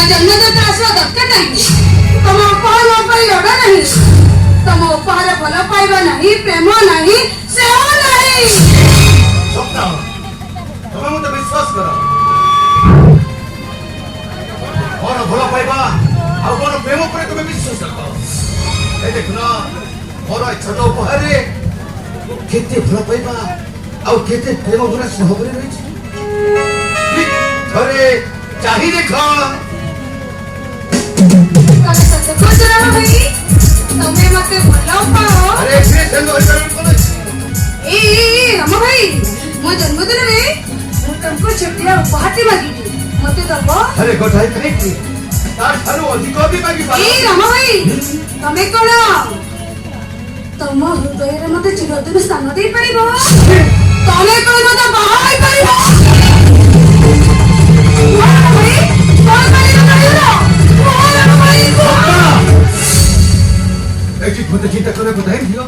जन्मदाता आसवा दरकार नहीं तुम उपहार मो पर लोड़ा नहीं तुम उपहार भल पाइबा नहीं प्रेम नहीं सेव नहीं स्वप्न तुम मत विश्वास करो और भल पाइबा आ कोन प्रेम पर तुम विश्वास करो ए देखना मोर छोट उपहार रे केते भल पाइबा आ केते प्रेम भरा स्नेह भरी रही थरे चाहि देखो कल सत्य खोज रहा भाई तुम्हें मते भल पाओ अरे से संग हरिकरण कोन ए राम भाई मो जन्मदिन रे मु तुमको छुट्टिया उपहार ती मागी मते दबो अरे गोठाई कहीं की तार थारो अधिक भी मागी ए राम भाई तमे कोन तम हृदय रे मते चिरदिन स्थान दे परिबो तमे कोन मते बाहाई परिबो चिंता करने को नहीं दियो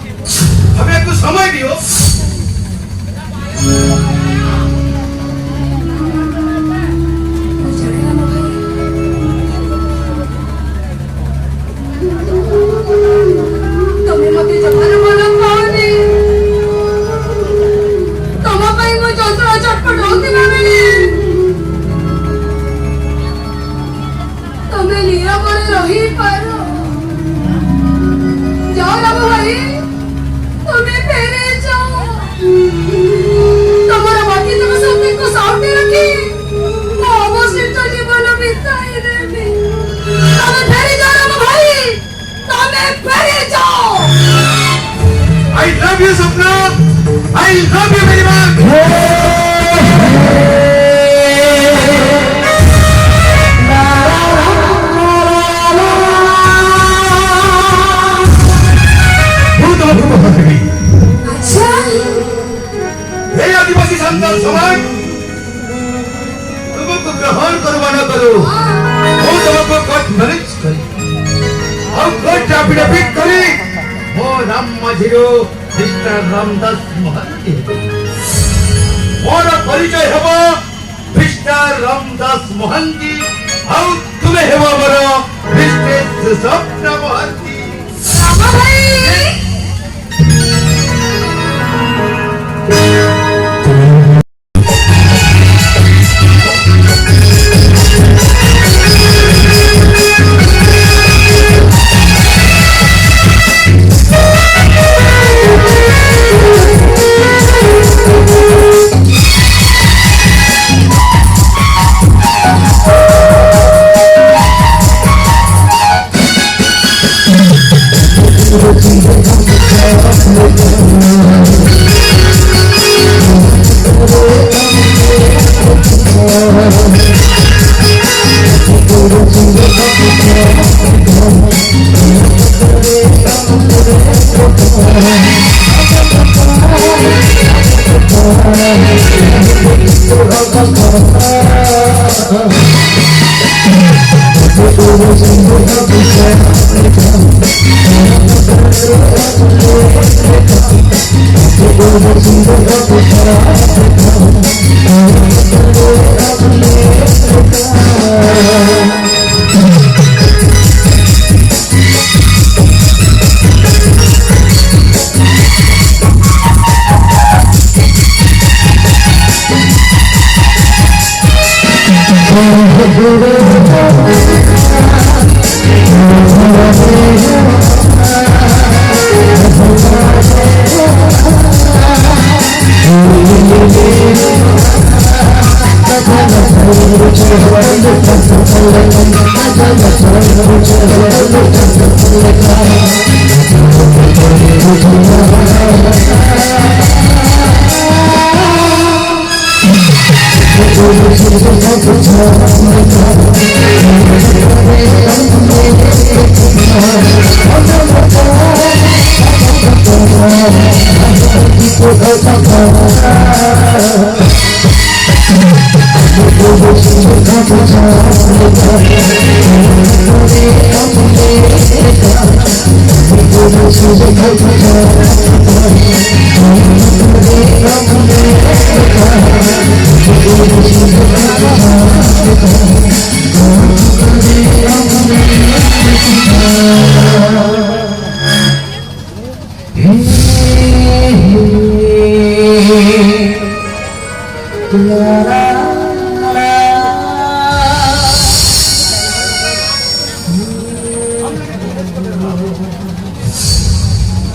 हमें कुछ समय दियो तुम्हें मते जमाना बोलो पाओने तुम पाई मो जंतरा चटपट होती भावेने तुम्हें नीरव रही पारो जाओ राम भाई तुम्हें फेरे जाओ तुम्हारा बाकी तुम सब को सामने रखी वो अवशिष्ट जीवन बिताई देवी तुम्हें फेरे जाओ राम भाई तुम्हें फेरे जाओ I love you Sapna I love you very much संतान समाज तुमको ग्रहण करवा न करो वो तुमको कोर्ट मैरिज करी और कोर्ट एफिडेविट करी वो राम मझिरो मिस्टर रामदास महंती मोर परिचय हेबो मिस्टर रामदास महंती और तुम्हें हेबो मोर मिस्टर स्वप्न महंती राम भाई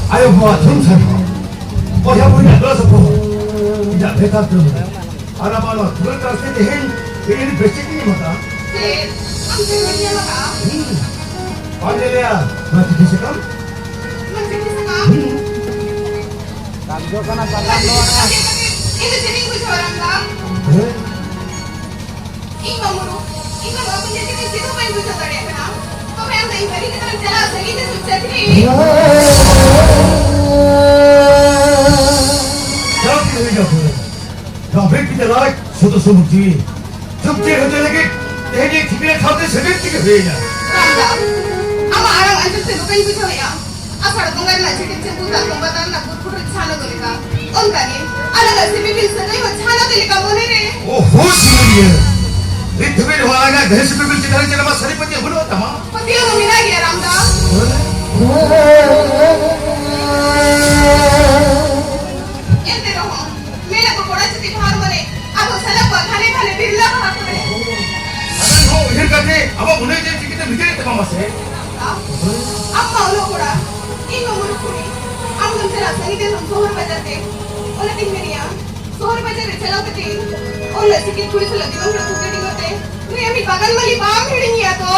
아유 뭐 정상 어야 보이냐 들어서 보 이제 배가 들어 알아봐라 그걸 따라 세대 행 얘는 배째기 뭐다 네, 아무튼 그냥 나가. 반대야 너한테 계실까? Masih bisa nggak? Ini sering gue seorang kak. 네? Ing mamuru, ing nggak punya sini situ main gue seorang ya kenal. Kau yang dari tadi kita jelas lagi itu sukses nih. 저기 의자고 야 백비대 나라 저도 소문지 숙제 현장에게 내게 TV에 사대 새벽지게 왜냐 Rangga, ama arang anjir sih bukan gue seorang ya. Apa ada tongkat lah jadi cembutan tombatan lah buat pura cana kali kak. On kali, ada nggak sih bibil sedang mau cana kali kamu nih? 오호 시문이야 이 TV에 와가 대시 비빌 지다는 지나마 사리빠지 흘러왔다 마 Pasti lo mau minah ya Rangga? Ente dong, mela pokoknya setiap hari mana? Aku salah buat hari-hari birla apa mana? 아니 뭐 여기까지 아마 보내줄 수 있기 때문에 늦게 마마세 Amma ulo kura, ino mulu kuri. Am tum chela sangi de tum sohar bajar de. Ola tin meriya, sohar bajar de chela kati. Ola sikit kuri sala diwan pra tukati gote. Nu yami bagan mali baam hidini ya to.